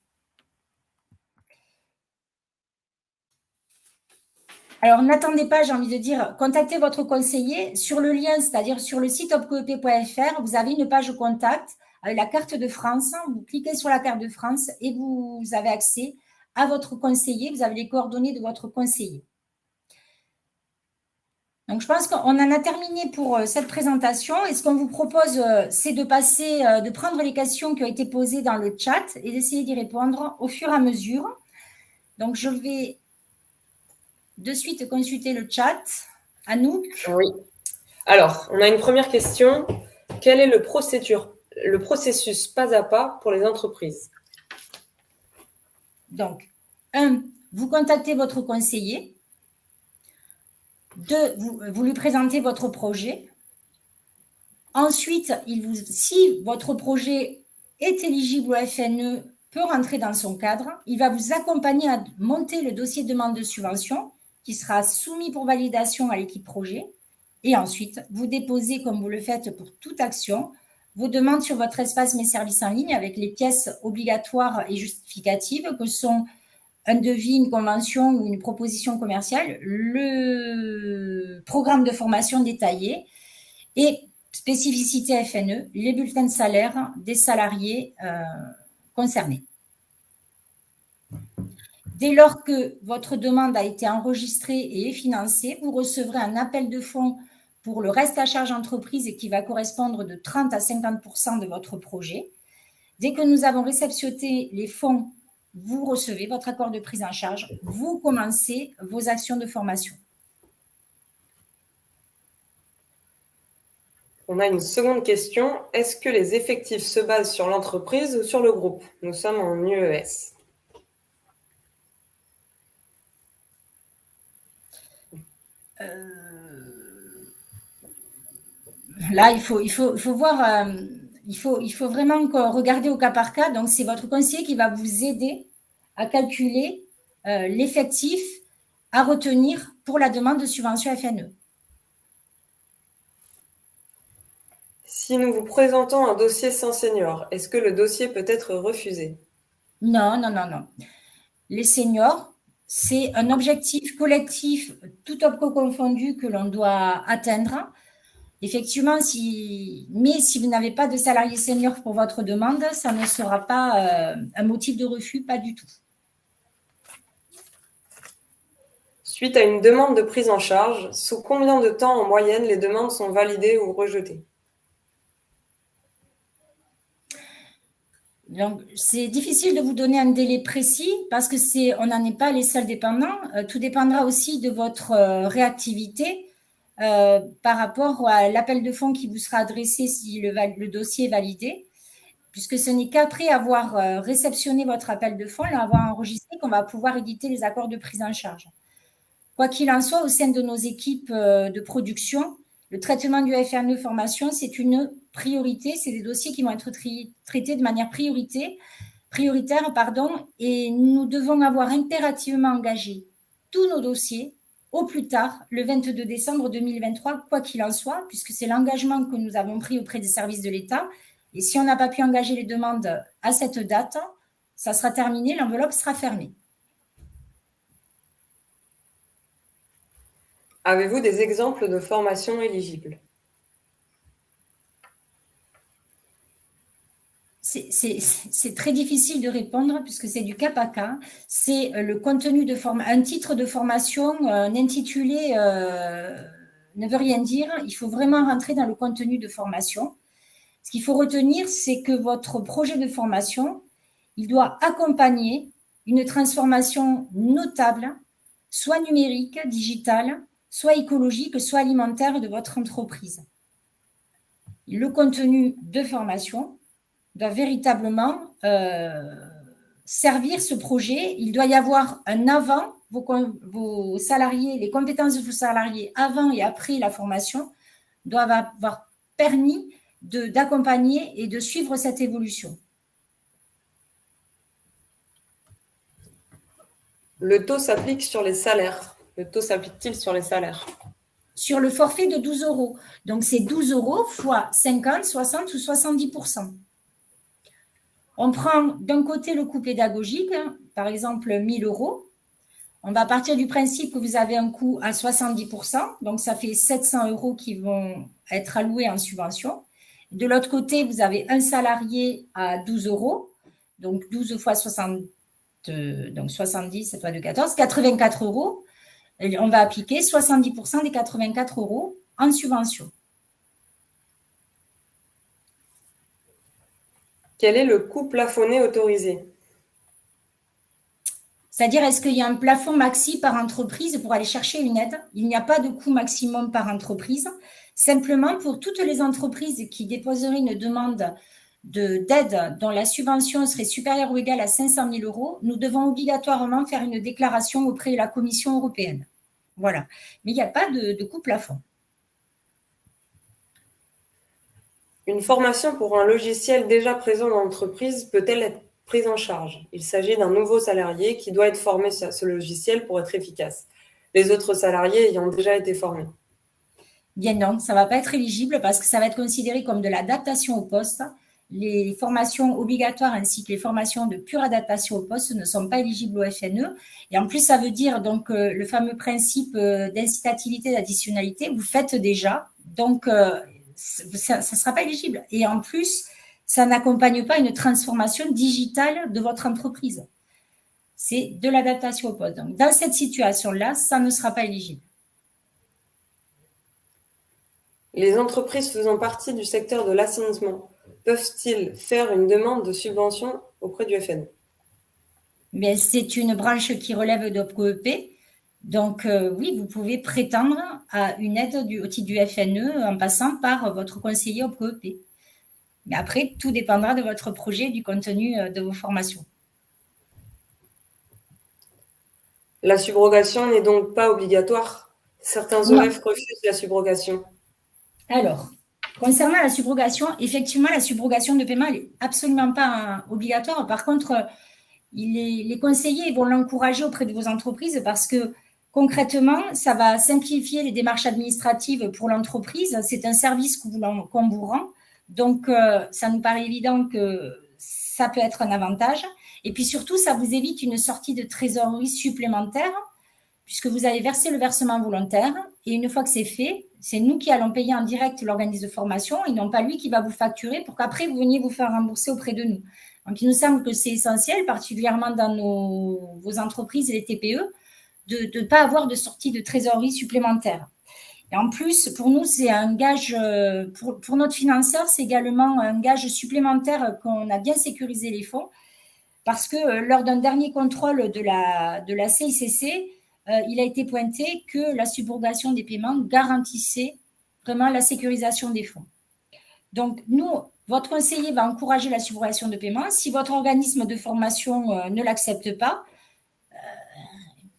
Alors, n'attendez pas, j'ai envie de dire, contactez votre conseiller. Sur le lien, c'est-à-dire sur le site opcoep.fr, vous avez une page contact avec la carte de France. Vous cliquez sur la carte de France et vous avez accès à votre conseiller. Vous avez les coordonnées de votre conseiller. Donc, je pense qu'on en a terminé pour cette présentation. Et ce qu'on vous propose, c'est de prendre les questions qui ont été posées dans le chat et d'essayer d'y répondre au fur et à mesure. Donc, je vais de suite consulter le chat. Anouk. Oui. Alors, on a une première question. Quel est le processus pas à pas pour les entreprises? Donc, 1, vous contactez votre conseiller. 2, vous lui présentez votre projet. Ensuite, si votre projet est éligible au FNE, peut rentrer dans son cadre, il va vous accompagner à monter le dossier de demande de subvention qui sera soumis pour validation à l'équipe projet. Et ensuite, vous déposez, comme vous le faites pour toute action, vos demandes sur votre espace Mes services en ligne avec les pièces obligatoires et justificatives que sont un devis, une convention ou une proposition commerciale, le programme de formation détaillé et spécificité FNE, les bulletins de salaire des salariés concernés. Dès lors que votre demande a été enregistrée et est financée, vous recevrez un appel de fonds pour le reste à charge entreprise et qui va correspondre de 30 à 50% de votre projet. Dès que nous avons réceptionné les fonds, vous recevez votre accord de prise en charge, vous commencez vos actions de formation. On a une seconde question. Est-ce que les effectifs se basent sur l'entreprise ou sur le groupe? Nous sommes en UES. Là, il faut voir, il faut vraiment regarder au cas par cas. Donc, c'est votre conseiller qui va vous aider à calculer l'effectif à retenir pour la demande de subvention FNE. Si nous vous présentons un dossier sans senior, est-ce que le dossier peut être refusé? Non. Les seniors, c'est un objectif collectif, tout OPCO confondu, que l'on doit atteindre. Effectivement, si vous n'avez pas de salarié senior pour votre demande, ça ne sera pas un motif de refus, pas du tout. Suite à une demande de prise en charge, sous combien de temps en moyenne les demandes sont validées ou rejetées? Donc, c'est difficile de vous donner un délai précis parce que on n'en est pas les seuls dépendants. Tout dépendra aussi de votre réactivité par rapport à l'appel de fonds qui vous sera adressé si le dossier est validé, puisque ce n'est qu'après avoir réceptionné votre appel de fonds, l'avoir enregistré, qu'on va pouvoir éditer les accords de prise en charge. Quoi qu'il en soit, au sein de nos équipes de production, le traitement du FNE formation, c'est une priorité. C'est des dossiers qui vont être traités de manière prioritaire, et nous devons avoir impérativement engagé tous nos dossiers au plus tard le 22 décembre 2023, quoi qu'il en soit, puisque c'est l'engagement que nous avons pris auprès des services de l'État. Et si on n'a pas pu engager les demandes à cette date, ça sera terminé, l'enveloppe sera fermée. Avez-vous des exemples de formations éligibles? C'est très difficile de répondre puisque c'est du cas par cas. C'est le contenu de un titre de formation, un intitulé ne veut rien dire. Il faut vraiment rentrer dans le contenu de formation. Ce qu'il faut retenir, c'est que votre projet de formation, il doit accompagner une transformation notable, soit numérique, digitale, soit écologique, soit alimentaire de votre entreprise. Le contenu de formation doit véritablement servir ce projet. Il doit y avoir un avant, vos salariés, les compétences de vos salariés avant et après la formation doivent avoir permis d'accompagner et de suivre cette évolution. Le taux s'applique sur les salaires. Le taux s'applique-t-il sur les salaires? Sur le forfait de 12 €. Donc, c'est 12 € fois 50, 60 ou 70%. On prend d'un côté le coût pédagogique, par exemple 1 000 €. On va partir du principe que vous avez un coût à 70%, donc ça fait 700 € qui vont être alloués en subvention. De l'autre côté, vous avez un salarié à 12 €, donc 12 fois 60, donc 70, ça doit de 14, 84 €. Et on va appliquer 70% des 84 € en subvention. Quel est le coût plafonné autorisé? C'est-à-dire, est-ce qu'il y a un plafond maxi par entreprise pour aller chercher une aide? Il n'y a pas de coût maximum par entreprise. Simplement, pour toutes les entreprises qui déposeraient une demande d'aide dont la subvention serait supérieure ou égale à 500 000 €, nous devons obligatoirement faire une déclaration auprès de la Commission européenne. Voilà. Mais il n'y a pas de coût plafond. Une formation pour un logiciel déjà présent dans l'entreprise peut-elle être prise en charge? Il s'agit d'un nouveau salarié qui doit être formé sur ce logiciel pour être efficace, les autres salariés ayant déjà été formés. Bien non, ça ne va pas être éligible parce que ça va être considéré comme de l'adaptation au poste. Les formations obligatoires ainsi que les formations de pure adaptation au poste ne sont pas éligibles au FNE. Et en plus, ça veut dire donc le fameux principe d'incitativité, d'additionnalité, vous faites déjà. Donc, ça ne sera pas éligible. Et en plus, ça n'accompagne pas une transformation digitale de votre entreprise. c'est de l'adaptation au poste. Donc, dans cette situation-là, ça ne sera pas éligible. Les entreprises faisant partie du secteur de l'assainissement peuvent-ils faire une demande de subvention auprès du FNE? Mais c'est une branche qui relève d'OPCO-EP. Donc, oui, vous pouvez prétendre à une aide au titre du FNE en passant par votre conseiller OPCO-EP. Mais après, tout dépendra de votre projet et du contenu de vos formations. La subrogation n'est donc pas obligatoire. Certains OF refusent la subrogation. Alors, concernant la subrogation, effectivement, la subrogation de paiement n'est absolument pas obligatoire. Par contre, les conseillers vont l'encourager auprès de vos entreprises parce que concrètement, ça va simplifier les démarches administratives pour l'entreprise. C'est un service qu'on vous rend. Donc, ça nous paraît évident que ça peut être un avantage. Et puis surtout, ça vous évite une sortie de trésorerie supplémentaire puisque vous avez versé le versement volontaire. Et une fois que c'est fait, c'est nous qui allons payer en direct l'organisme de formation et non pas lui qui va vous facturer pour qu'après, vous veniez vous faire rembourser auprès de nous. Donc, il nous semble que c'est essentiel, particulièrement dans vos entreprises et les TPE, de ne pas avoir de sortie de trésorerie supplémentaire. Et en plus, pour nous, c'est un gage, pour notre financeur, c'est également un gage supplémentaire qu'on a bien sécurisé les fonds parce que lors d'un dernier contrôle de la CICC, il a été pointé que la subrogation des paiements garantissait vraiment la sécurisation des fonds. Donc, nous, votre conseiller va encourager la subrogation de paiement. Si votre organisme de formation ne l'accepte pas,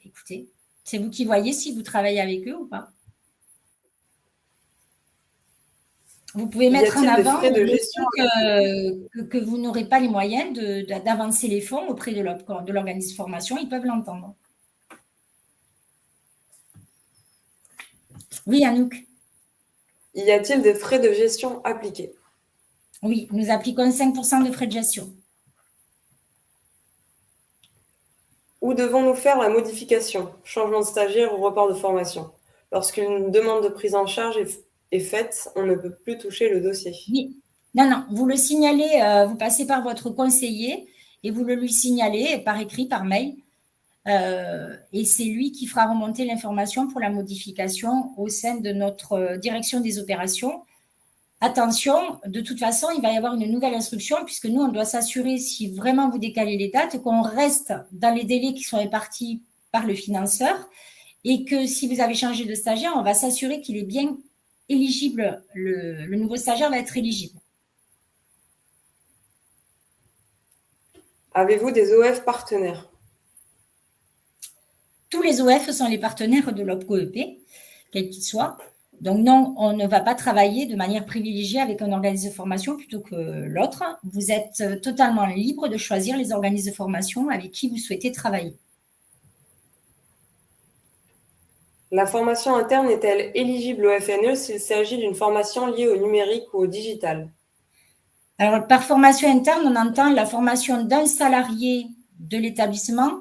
écoutez, c'est vous qui voyez si vous travaillez avec eux ou pas. Vous pouvez mettre en avant que vous n'aurez pas les moyens d'avancer les fonds auprès de l'organisme de formation. Ils peuvent l'entendre. Oui, Anouk. Y a-t-il des frais de gestion appliqués? Oui, nous appliquons 5% de frais de gestion. Où devons-nous faire la modification, changement de stagiaire ou report de formation? Lorsqu'une demande de prise en charge est faite, on ne peut plus toucher le dossier. Oui. Non, vous le signalez, vous passez par votre conseiller et vous le lui signalez par écrit, par mail. Et c'est lui qui fera remonter l'information pour la modification au sein de notre direction des opérations. Attention, de toute façon, il va y avoir une nouvelle instruction puisque nous, on doit s'assurer, si vraiment vous décalez les dates, qu'on reste dans les délais qui sont répartis par le financeur et que si vous avez changé de stagiaire, on va s'assurer qu'il est bien éligible, le nouveau stagiaire va être éligible. Avez-vous des OF partenaires? Tous les OF sont les partenaires de l'OPCO-EP, quels qu'ils soient. Donc non, on ne va pas travailler de manière privilégiée avec un organisme de formation plutôt que l'autre. Vous êtes totalement libre de choisir les organismes de formation avec qui vous souhaitez travailler. La formation interne est-elle éligible au FNE s'il s'agit d'une formation liée au numérique ou au digital? Alors, par formation interne, on entend la formation d'un salarié de l'établissement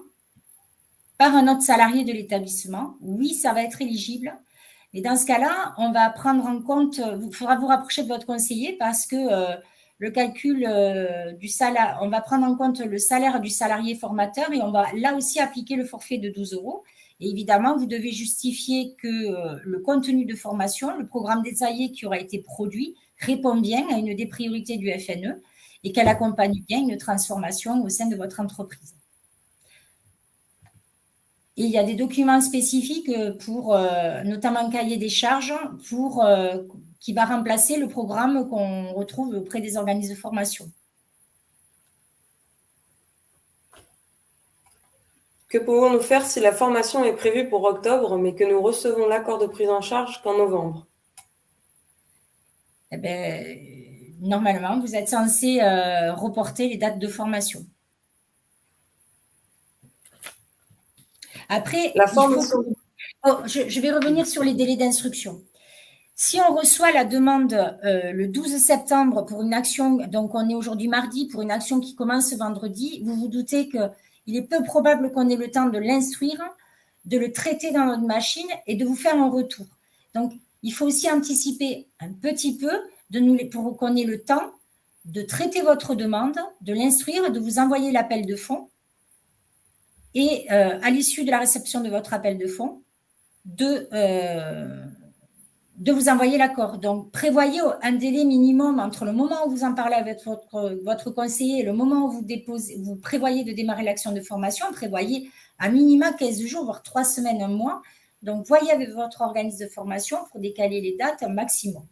par un autre salarié de l'établissement. Oui, ça va être éligible. Et dans ce cas-là, on va prendre en compte, il faudra vous rapprocher de votre conseiller parce que le calcul du salaire, on va prendre en compte le salaire du salarié formateur et on va là aussi appliquer le forfait de 12 €. Et évidemment, vous devez justifier que le contenu de formation, le programme détaillé qui aura été produit, répond bien à une des priorités du FNE et qu'elle accompagne bien une transformation au sein de votre entreprise. Et il y a des documents spécifiques pour, notamment un cahier des charges, qui va remplacer le programme qu'on retrouve auprès des organismes de formation. Que pouvons-nous faire si la formation est prévue pour octobre, mais que nous recevons l'accord de prise en charge qu'en novembre? Eh bien, normalement, vous êtes censé reporter les dates de formation. Après, je vais revenir sur les délais d'instruction. Si on reçoit la demande le 12 septembre pour une action, donc on est aujourd'hui mardi, pour une action qui commence vendredi, vous vous doutez qu'il est peu probable qu'on ait le temps de l'instruire, de le traiter dans notre machine et de vous faire un retour. Donc, il faut aussi anticiper un petit peu pour qu'on ait le temps de traiter votre demande, de l'instruire, de vous envoyer l'appel de fonds et à l'issue de la réception de votre appel de fonds, de vous envoyer l'accord. Donc, prévoyez un délai minimum entre le moment où vous en parlez avec votre conseiller et le moment où vous prévoyez de démarrer l'action de formation. Prévoyez à minima 15 jours, voire 3 semaines, un mois. Donc, voyez avec votre organisme de formation pour décaler les dates un maximum.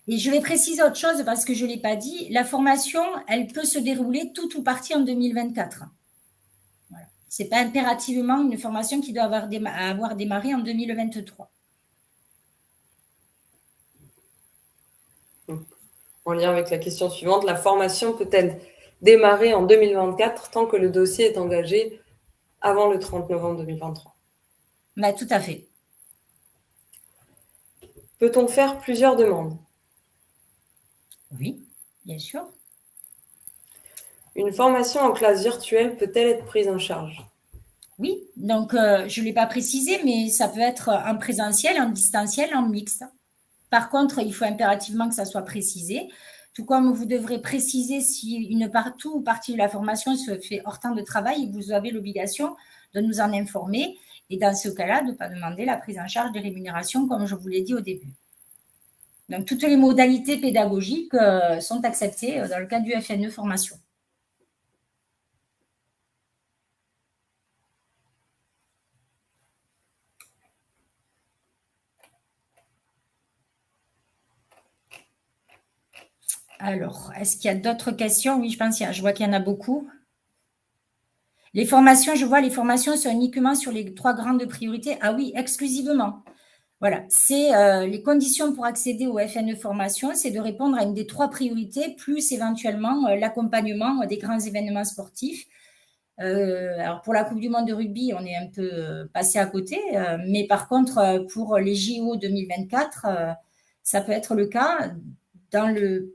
Et je vais préciser autre chose parce que je ne l'ai pas dit. La formation, elle peut se dérouler tout ou partie en 2024. Voilà. Ce n'est pas impérativement une formation qui doit avoir démarré en 2023. En lien avec la question suivante, la formation peut-elle démarrer en 2024 tant que le dossier est engagé avant le 30 novembre 2023? Bah, tout à fait. Peut-on faire plusieurs demandes? Oui, bien sûr. Une formation en classe virtuelle peut-elle être prise en charge? Oui, donc je ne l'ai pas précisé, mais ça peut être en présentiel, en distanciel, en mixte. Par contre, il faut impérativement que ça soit précisé, tout comme vous devrez préciser si une partie de la formation se fait hors temps de travail, vous avez l'obligation de nous en informer et dans ce cas-là, de ne pas demander la prise en charge des rémunérations, comme je vous l'ai dit au début. Donc, toutes les modalités pédagogiques sont acceptées dans le cadre du FNE formation. Alors, est-ce qu'il y a d'autres questions? Oui, je vois qu'il y en a beaucoup. Les formations, je vois, les formations sont uniquement sur les 3 grandes priorités. Ah oui, exclusivement. Voilà, c'est les conditions pour accéder au FNE formation, c'est de répondre à une des 3 priorités, plus éventuellement l'accompagnement des grands événements sportifs. Alors pour la Coupe du Monde de rugby, on est un peu passé à côté, mais par contre, pour les JO 2024, ça peut être le cas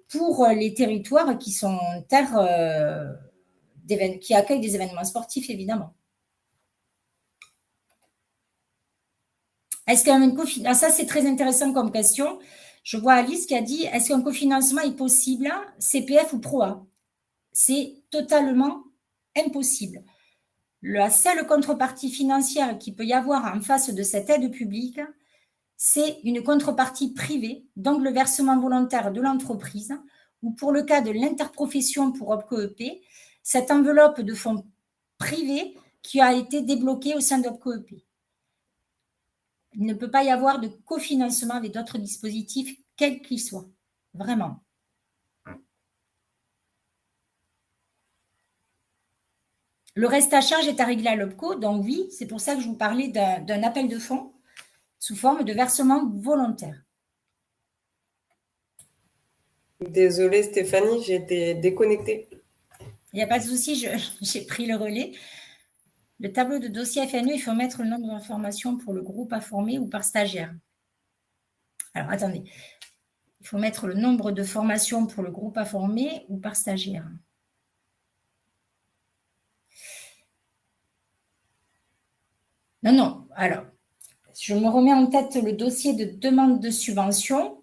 pour les territoires qui sont terres qui accueillent des événements sportifs, évidemment. Est-ce qu'un cofinancement, ça c'est très intéressant comme question. Je vois Alice qui a dit, est-ce qu'un cofinancement est possible, CPF ou PROA? C'est totalement impossible. La seule contrepartie financière qu'il peut y avoir en face de cette aide publique, c'est une contrepartie privée, donc le versement volontaire de l'entreprise, ou pour le cas de l'interprofession pour OPCO-EP, cette enveloppe de fonds privés qui a été débloquée au sein d'OPCO-EP. Il ne peut pas y avoir de cofinancement avec d'autres dispositifs, quels qu'ils soient. Vraiment. Le reste à charge est à régler à l'OPCO, donc oui, c'est pour ça que je vous parlais d'un appel de fonds sous forme de versement volontaire. Désolée Stéphanie, j'ai été déconnectée. Il n'y a pas de souci, j'ai pris le relais. Le tableau de dossier FNE, il faut mettre le nombre d'informations pour le groupe à former ou par stagiaire. Alors, attendez. Il faut mettre le nombre de formations pour le groupe à former ou par stagiaire. Non. Alors, je me remets en tête le dossier de demande de subvention.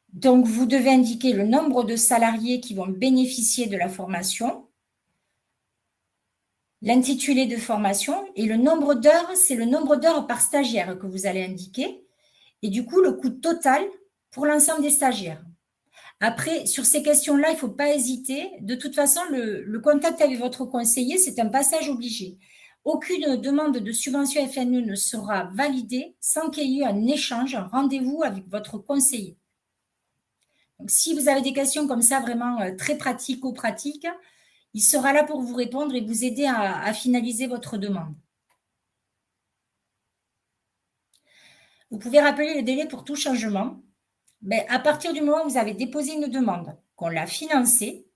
Donc, vous devez indiquer le nombre de salariés qui vont bénéficier de la formation, l'intitulé de formation et le nombre d'heures, c'est le nombre d'heures par stagiaire que vous allez indiquer. Et du coup, le coût total pour l'ensemble des stagiaires. Après, sur ces questions-là, il ne faut pas hésiter. De toute façon, le contact avec votre conseiller, c'est un passage obligé. Aucune demande de subvention FNE ne sera validée sans qu'il y ait eu un échange, un rendez-vous avec votre conseiller. Donc, si vous avez des questions comme ça, vraiment très pratico-pratiques, il sera là pour vous répondre et vous aider à finaliser votre demande. Vous pouvez rappeler le délai pour tout changement. Mais à partir du moment où vous avez déposé une demande, qu'on l'a financée,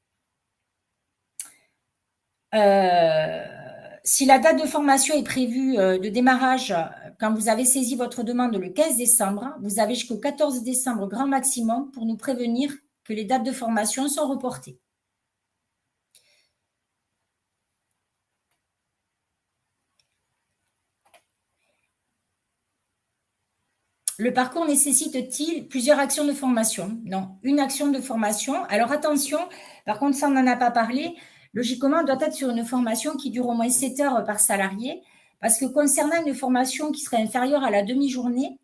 si la date de formation est prévue de démarrage, quand vous avez saisi votre demande le 15 décembre, vous avez jusqu'au 14 décembre grand maximum pour nous prévenir que les dates de formation sont reportées. Le parcours nécessite-t-il plusieurs actions de formation? Non, une action de formation. Alors attention, par contre, ça on n'en a pas parlé, logiquement, on doit être sur une formation qui dure au moins 7 heures par salarié, parce que concernant une formation qui serait inférieure à la demi-journée,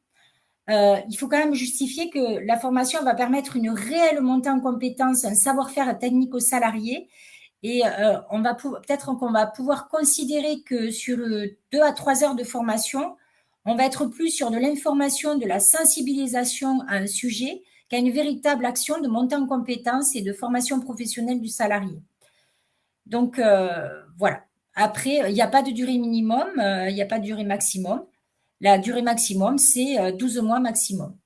il faut quand même justifier que la formation va permettre une réelle montée en compétences, un savoir-faire technique aux salariés. Et peut-être qu'on va pouvoir considérer que sur 2 à 3 heures de formation, on va être plus sur de l'information, de la sensibilisation à un sujet qu'à une véritable action de montée en compétences et de formation professionnelle du salarié. Donc, voilà. Après, il n'y a pas de durée minimum, il n'y a pas de durée maximum. La durée maximum, c'est 12 mois maximum.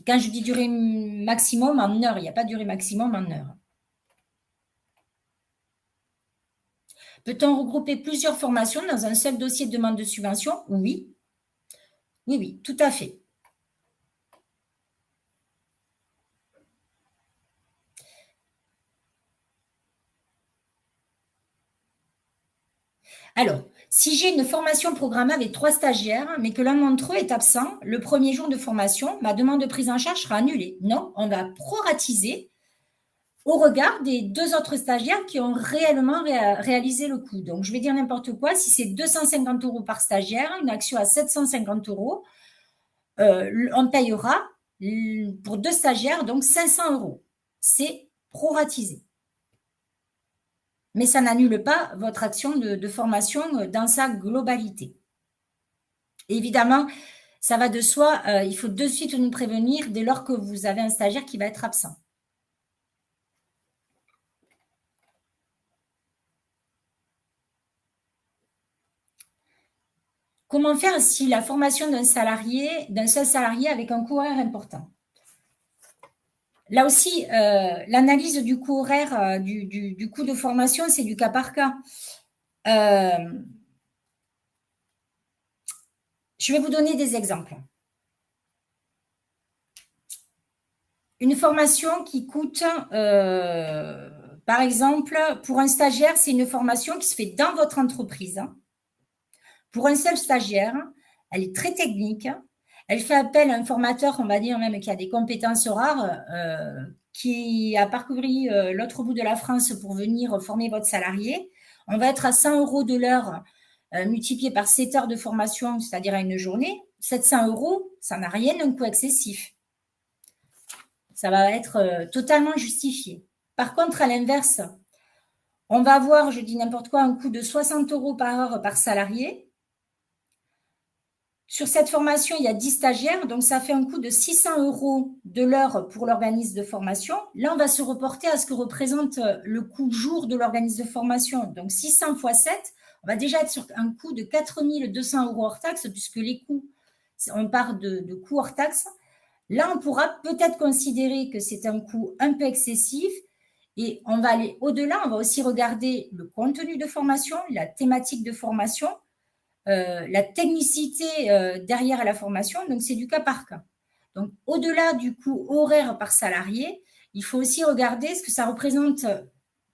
Quand je dis durée maximum en heure, il n'y a pas de durée maximum en heure. Peut-on regrouper plusieurs formations dans un seul dossier de demande de subvention? Oui. Oui, oui, tout à fait. Alors, si j'ai une formation programmée avec 3 stagiaires, mais que l'un d'entre eux est absent le premier jour de formation, ma demande de prise en charge sera annulée. Non, on va proratiser au regard des 2 autres stagiaires qui ont réellement réalisé le coût. Donc, je vais dire n'importe quoi. Si c'est 250 € par stagiaire, une action à 750 €, on payera pour 2 stagiaires, donc 500 €. C'est proratisé. Mais ça n'annule pas votre action de formation dans sa globalité. Évidemment, ça va de soi, il faut de suite nous prévenir dès lors que vous avez un stagiaire qui va être absent. Comment faire si la formation d'un seul salarié avec un coût horaire important? Là aussi, l'analyse du coût horaire, du coût de formation, c'est du cas par cas. Je vais vous donner des exemples. Une formation qui coûte, par exemple, pour un stagiaire, c'est une formation qui se fait dans votre entreprise. Pour un seul stagiaire, elle est très technique. Elle fait appel à un formateur, on va dire même, qui a des compétences rares, qui a parcouru l'autre bout de la France pour venir former votre salarié. On va être à 100 € de l'heure multiplié par 7 heures de formation, c'est-à-dire à une journée. 700 €, ça n'a rien d'un coût excessif. Ça va être totalement justifié. Par contre, à l'inverse, on va avoir, je dis n'importe quoi, un coût de 60 € par heure par salarié. Sur cette formation, il y a 10 stagiaires, donc ça fait un coût de 600 € de l'heure pour l'organisme de formation. Là, on va se reporter à ce que représente le coût jour de l'organisme de formation. Donc, 600 x 7, on va déjà être sur un coût de 4 200 € hors taxe, puisque les coûts, on part de coûts hors taxe. Là, on pourra peut-être considérer que c'est un coût un peu excessif et on va aller au-delà. On va aussi regarder le contenu de formation, la thématique de formation, la technicité derrière la formation. Donc, c'est du cas par cas. Donc, au-delà du coût horaire par salarié, il faut aussi regarder ce que ça représente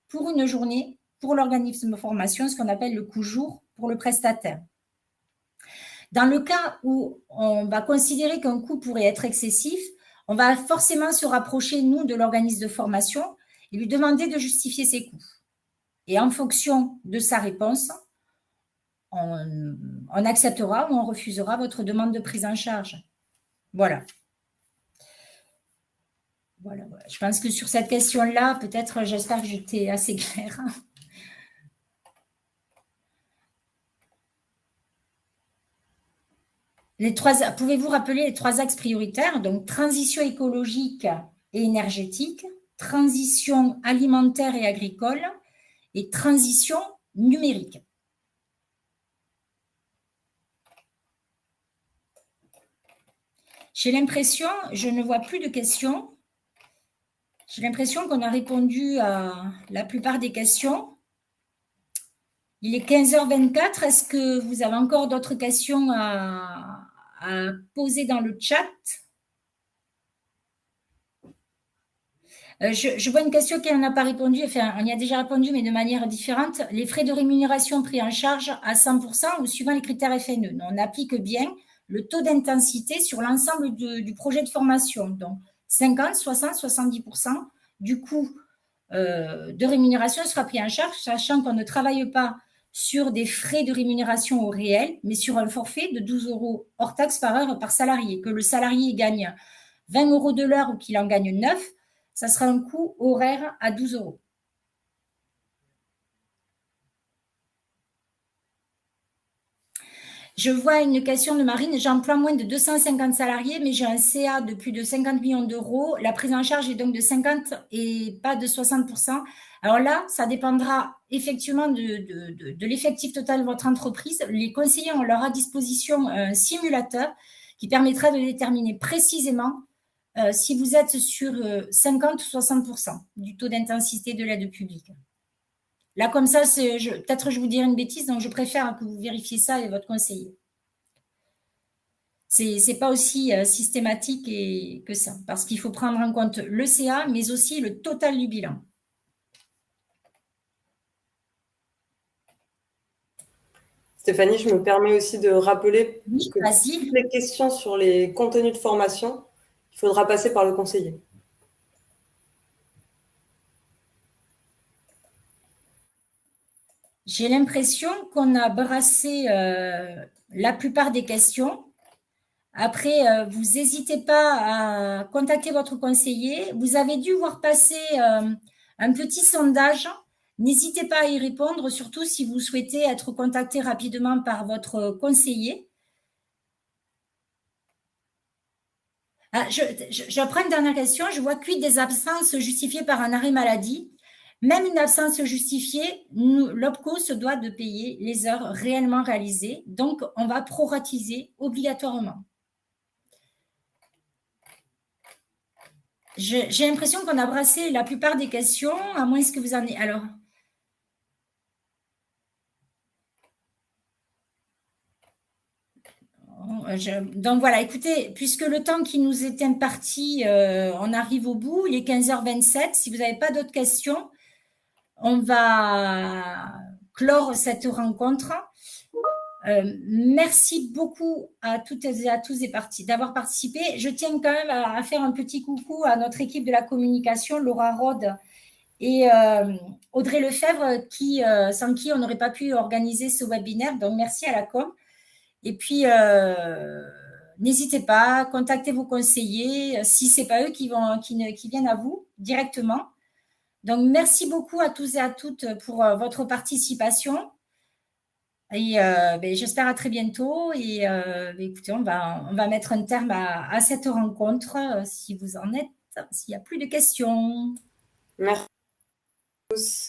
pour une journée, pour l'organisme de formation, ce qu'on appelle le coût jour pour le prestataire. Dans le cas où on va considérer qu'un coût pourrait être excessif, on va forcément se rapprocher, nous, de l'organisme de formation et lui demander de justifier ses coûts. Et en fonction de sa réponse, on acceptera ou on refusera votre demande de prise en charge. Voilà. Voilà. Je pense que sur cette question-là, peut-être, j'espère que j'étais assez claire. Pouvez-vous rappeler les 3 axes prioritaires? Donc, transition écologique et énergétique, transition alimentaire et agricole et transition numérique. J'ai l'impression, je ne vois plus de questions. J'ai l'impression qu'on a répondu à la plupart des questions. Il est 15h24. Est-ce que vous avez encore d'autres questions à poser dans le chat? Je vois une question qui n'a pas répondu. Enfin, on y a déjà répondu, mais de manière différente. Les frais de rémunération pris en charge à 100% ou suivant les critères FNE. On applique bien le taux d'intensité sur l'ensemble du projet de formation. Donc, 50, 60, 70% du coût de rémunération sera pris en charge, sachant qu'on ne travaille pas sur des frais de rémunération au réel, mais sur un forfait de 12 € hors taxe par heure par salarié. Que le salarié gagne 20 € de l'heure ou qu'il en gagne 9, ça sera un coût horaire à 12 €. Je vois une question de Marine. J'emploie moins de 250 salariés, mais j'ai un CA de plus de 50 millions d'euros. La prise en charge est donc de 50 et pas de 60%. Alors là, ça dépendra effectivement de l'effectif total de votre entreprise. Les conseillers ont à disposition un simulateur qui permettra de déterminer précisément si vous êtes sur 50 ou 60% du taux d'intensité de l'aide publique. Là, comme ça, peut-être je vous dirai une bêtise, donc je préfère que vous vérifiez ça avec votre conseiller. Ce n'est pas aussi systématique que ça, parce qu'il faut prendre en compte le CA, mais aussi le total du bilan. Stéphanie, je me permets aussi de rappeler que vas-y. toutes les questions sur les contenus de formation, il faudra passer par le conseiller. J'ai l'impression qu'on a brassé la plupart des questions. Après, vous n'hésitez pas à contacter votre conseiller. Vous avez dû voir passer un petit sondage. N'hésitez pas à y répondre, surtout si vous souhaitez être contacté rapidement par votre conseiller. Je prends une dernière question. Je vois quid des absences justifiées par un arrêt maladie. Même une absence justifiée, l'OPCO se doit de payer les heures réellement réalisées. Donc, on va proratiser obligatoirement. J'ai l'impression qu'on a brassé la plupart des questions, à moins que vous en ayez. Alors, donc voilà, écoutez, puisque le temps qui nous est imparti, on arrive au bout, il est 15h27. Si vous n'avez pas d'autres questions, on va clore cette rencontre. Merci beaucoup à toutes et à tous d'avoir participé. Je tiens quand même à faire un petit coucou à notre équipe de la communication, Laura Rode et Audrey Lefebvre, sans qui on n'aurait pas pu organiser ce webinaire. Donc, merci à la com. Et puis, n'hésitez pas, contactez vos conseillers si ce n'est pas eux qui viennent à vous directement. Donc, merci beaucoup à tous et à toutes pour votre participation. Et j'espère à très bientôt. Et écoutez, on va mettre un terme à cette rencontre si vous en êtes, s'il n'y a plus de questions. Merci à tous.